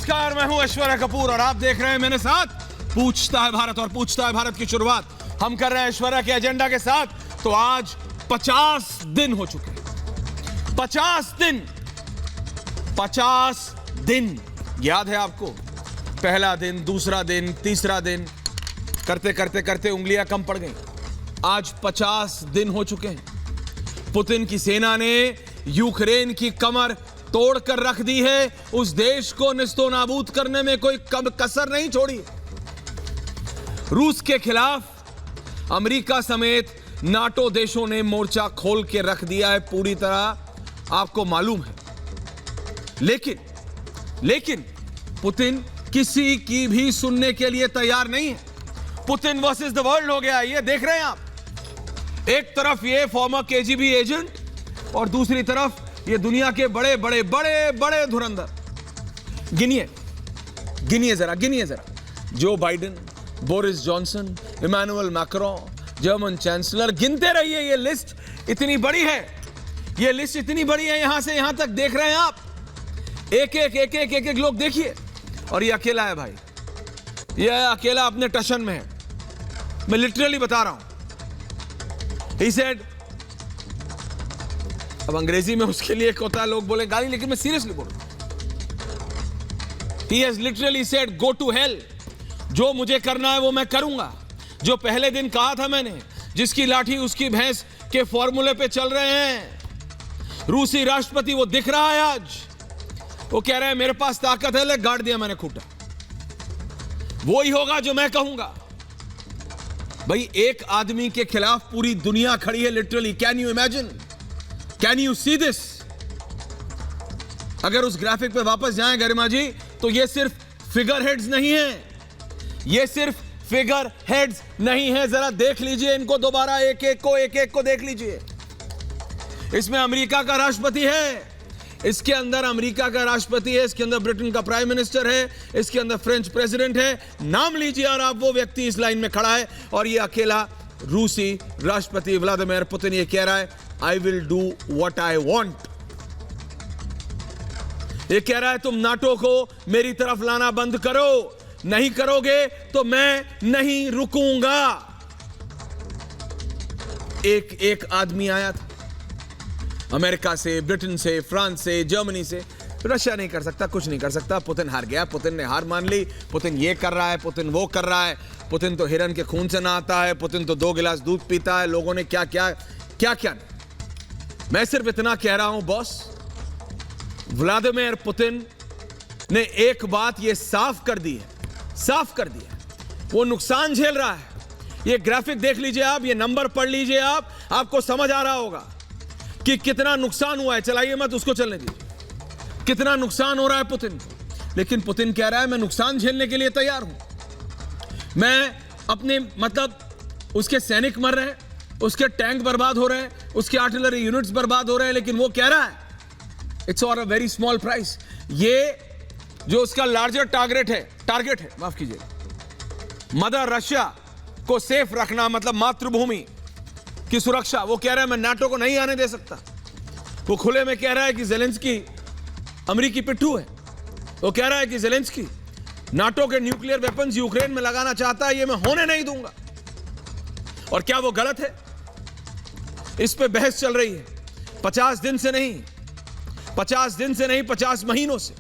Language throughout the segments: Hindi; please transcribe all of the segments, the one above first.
नमस्कार, मैं हूं ऐश्वर्या कपूर और आप देख रहे हैं मेरे साथ पूछता है भारत। और पूछता है भारत की शुरुआत हम कर रहे हैं ऐश्वर्या के एजेंडा के साथ। तो आज 50 दिन हो चुके हैं। 50 दिन याद है आपको? पहला दिन, दूसरा दिन, तीसरा दिन, करते करते करते उंगलियां कम पड़ गई। आज 50 दिन हो चुके हैं। पुतिन की सेना ने यूक्रेन की कमर तोड़कर रख दी है। उस देश को निस्तो नाबूद करने में कोई कम कसर नहीं छोड़ी। रूस के खिलाफ अमेरिका समेत नाटो देशों ने मोर्चा खोल के रख दिया है पूरी तरह, आपको मालूम है। लेकिन पुतिन किसी की भी सुनने के लिए तैयार नहीं है। पुतिन वर्सेस द वर्ल्ड हो गया, ये देख रहे हैं आप। एक तरफ ये फॉर्मर केजीबी एजेंट और दूसरी तरफ ये दुनिया के बड़े बड़े बड़े बड़े धुरंधर। गिनिए जरा। Joe Biden, Boris Johnson, Emmanuel Macron, German chancellor, गिनते रहिए। ये लिस्ट इतनी बड़ी है, यहां से यहां तक देख रहे हैं आप। एक लोग देखिए। और ये अकेला है भाई, ये अकेला अपने टशन में है। मैं लिटरली बता रहा हूं। He said, अब अंग्रेजी में उसके लिए एक होता है, लोग बोले गाली, लेकिन मैं सीरियसली बोल रहा हूं। He has literally said, go to hell. जो मुझे करना है वो मैं करूंगा। जो पहले दिन कहा था मैंने, जिसकी लाठी उसकी भैंस के फॉर्मूले पे चल रहे हैं। रूसी राष्ट्रपति वो दिख रहा है आज। वो कह रहे हैं मेरे पास ताकत है, ले गाड़ दिया मैंने खूंटा। वो ही होगा जो मैं कहूंगा। भाई, एक आदमी के खिलाफ पूरी दुनिया खड़ी है literally. Can you imagine? Can you see this? अगर उस ग्राफिक पे वापस जाएं गरिमा जी, तो ये सिर्फ फिगर हेड्स नहीं है। जरा देख लीजिए इनको दोबारा, एक एक को देख लीजिए। इसमें अमेरिका का राष्ट्रपति है, इसके अंदर अमेरिका का राष्ट्रपति है, इसके अंदर ब्रिटेन का प्राइम मिनिस्टर है, इसके अंदर फ्रेंच प्रेसिडेंट है। नाम लीजिए और आप वो व्यक्ति इस लाइन में खड़ा है। और ये अकेला रूसी राष्ट्रपति व्लादिमीर पुतिन ये कह रहा है, I will do what I want. ये कह रहा है तुम नाटो को मेरी तरफ लाना बंद करो, नहीं करोगे तो मैं नहीं रुकूंगा। एक आदमी आया था अमेरिका से, ब्रिटेन से, फ्रांस से, जर्मनी से। रशिया नहीं कर सकता, कुछ नहीं कर सकता। पुतिन हार गया, पुतिन ने हार मान ली। पुतिन ये कर रहा है, पुतिन वो कर रहा है। पुतिन तो हिरन के खून से नहाता है, पुतिन तो 2 गिलास दूध पीता है। लोगों ने क्या नहीं। मैं सिर्फ इतना कह रहा हूं बॉस, व्लादिमीर पुतिन ने एक बात ये साफ कर दी है। वो नुकसान झेल रहा है। ये ग्राफिक देख लीजिए आप, ये नंबर पढ़ लीजिए आप, आपको समझ आ रहा होगा कि कितना नुकसान हुआ है। चलाइए मत, उसको चलने दीजिए। कितना नुकसान हो रहा है पुतिन को। लेकिन पुतिन कह रहा है मैं नुकसान झेलने के लिए तैयार हूं। मैं अपने उसके सैनिक मर रहे हैं, उसके टैंक बर्बाद हो रहे हैं, उसके आर्टिलरी यूनिट्स बर्बाद हो रहे हैं, लेकिन वो कह रहा है it's for a very small price. ये जो उसका लार्जर टारगेट है, माफ कीजिए, मदर रशिया को सेफ रखना, मतलब मातृभूमि की सुरक्षा। वो कह रहा है मैं नाटो को नहीं आने दे सकता। वो खुले में कह रहा है कि ज़ेलेंस्की अमेरिकी पिट्ठू है। वो कह रहा है कि ज़ेलेंस्की नाटो के न्यूक्लियर वेपन्स यूक्रेन में लगाना चाहता है, ये मैं होने नहीं दूंगा। और क्या वो गलत है? इस पे बहस चल रही है 50 दिन से नहीं, 50 महीनों से।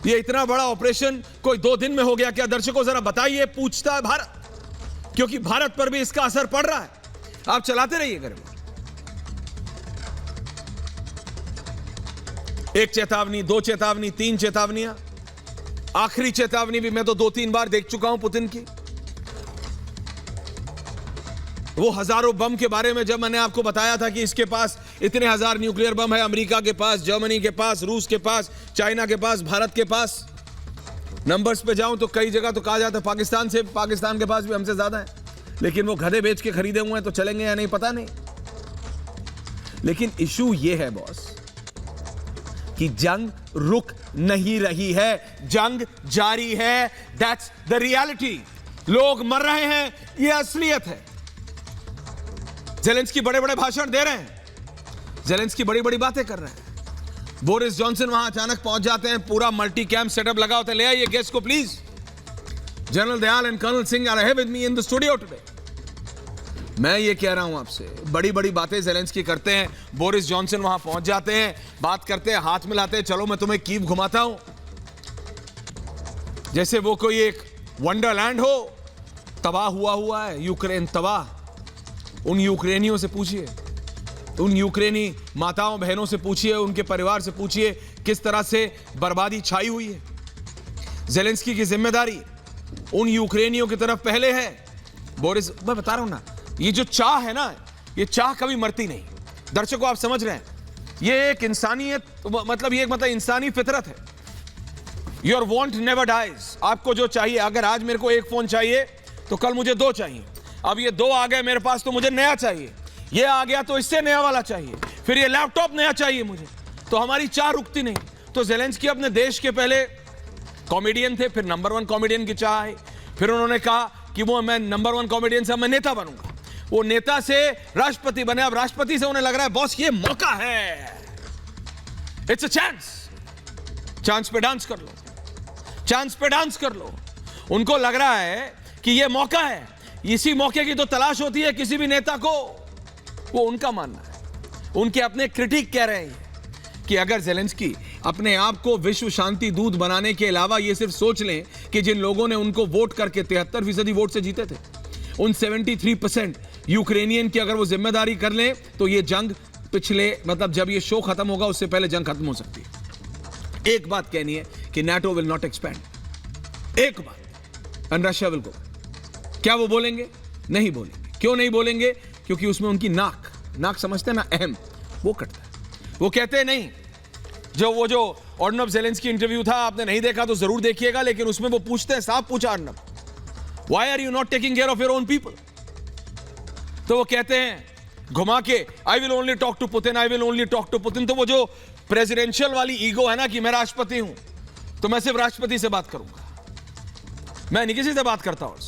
ये इतना बड़ा ऑपरेशन कोई 2 दिन में हो गया क्या? दर्शकों जरा बताइए। पूछता है भारत, क्योंकि भारत पर भी इसका असर पड़ रहा है। आप चलाते रहिए गरिमा। 1 चेतावनी, 2 चेतावनी, 3 चेतावनियां। आखिरी चेतावनी भी मैं तो 2-3 बार देख चुका हूं पुतिन की। वो हजारों बम के बारे में जब मैंने आपको बताया था कि इसके पास इतने हजार न्यूक्लियर बम है, अमेरिका के पास, जर्मनी के पास, रूस के पास, चाइना के पास, भारत के पास। नंबर्स पे जाऊं तो कई जगह तो कहा जाता है पाकिस्तान के पास भी हमसे ज्यादा है। लेकिन वो गधे बेच के खरीदे हुए हैं, तो चलेंगे या नहीं पता नहीं। लेकिन इशू ये है बॉस कि जंग रुक नहीं रही है, जंग जारी है। That's the reality. लोग मर रहे हैं, ये असलियत है। ज़ेलेंस्की बड़े बड़े भाषण दे रहे हैं, ज़ेलेंस्की बड़ी बड़ी बातें कर रहे हैं। बोरिस जॉनसन वहां अचानक पहुंच जाते हैं, पूरा मल्टी कैंप सेटअप लगा होता है, ले आइए गेस्ट को please. General Dayal and colonel Singh are here with me in the studio today. मैं ये कह रहा हूं आपसे, बड़ी बड़ी बातें ज़ेलेंस्की करते हैं, बोरिस जॉनसन वहां पहुंच जाते हैं, बात करते हैं, हाथ मिलाते हैं, चलो मैं तुम्हें कीव घुमाता हूं, जैसे वो कोई एक वंडरलैंड हो। तबाह हुआ है यूक्रेन, तबाह। उन यूक्रेनियों से पूछिए, उन यूक्रेनी माताओं बहनों से पूछिए, उनके परिवार से पूछिए किस तरह से बर्बादी छाई हुई है। ज़ेलेंस्की की जिम्मेदारी उन यूक्रेनियों की तरफ पहले है। बोरिस, मैं बता रहा हूं ना, ये जो चाह है ना, ये चाह कभी मरती नहीं। दर्शकों आप समझ रहे हैं, ये एक इंसानियत, मतलब ये मतलब इंसानी फितरत है। Your want never dies. आपको जो चाहिए, अगर आज मेरे को एक फोन चाहिए तो कल मुझे 2 चाहिए, अब ये 2 आ गए मेरे पास तो मुझे नया चाहिए, ये आ गया तो इससे नया वाला चाहिए, फिर ये लैपटॉप नया चाहिए मुझे, तो हमारी चाह रुकती नहीं। तो ज़ेलेंस्की अपने देश के पहले कॉमेडियन थे, फिर नंबर 1 कॉमेडियन की चाह है, फिर उन्होंने कहा कि वो मैं नंबर 1 कॉमेडियन से मैं नेता बनूंगा, वो नेता से राष्ट्रपति बने, अब राष्ट्रपति से उन्हें लग रहा है बॉस ये मौका है, इट्स अ चांस, चांस पे डांस कर लो, चांस पे डांस कर लो। उनको लग रहा है कि ये मौका है, इसी मौके की तो तलाश होती है किसी भी नेता को, वो उनका मानना है। उनके अपने क्रिटिक कह रहे हैं कि अगर ज़ेलेंस्की अपने आप को विश्व शांति दूत बनाने के अलावा ये सिर्फ सोच लें कि जिन लोगों ने उनको वोट करके 73% वोट से जीते थे, उन 73% यूक्रेनियन की अगर वो जिम्मेदारी कर लें तो ये जंग पिछले, मतलब जब ये शो खत्म होगा उससे पहले जंग खत्म हो सकती है। एक बात कहनी है कि NATO विल नॉट एक्सपैंड, एक बात, एंड रशिया विल गो। क्या वो बोलेंगे? नहीं बोलेंगे। क्यों नहीं बोलेंगे? क्योंकि उसमें उनकी नाक समझते हैं ना, अहम, वो कटता है। वो कहते हैं नहीं, वो जो अर्नब ज़ेलेंस्की इंटरव्यू था, आपने नहीं देखा तो जरूर देखिएगा, लेकिन उसमें वो पूछते हैं, साफ पूछा Arnab, why are you not taking care of your own people? तो वो कहते हैं घुमा के, I will only talk to Putin, I will only talk to Putin. तो वो जो प्रेसिडेंशियल वाली ईगो है ना कि मैं राष्ट्रपति हूं तो मैं सिर्फ राष्ट्रपति से बात करूंगा, मैं नहीं किसी से बात करता और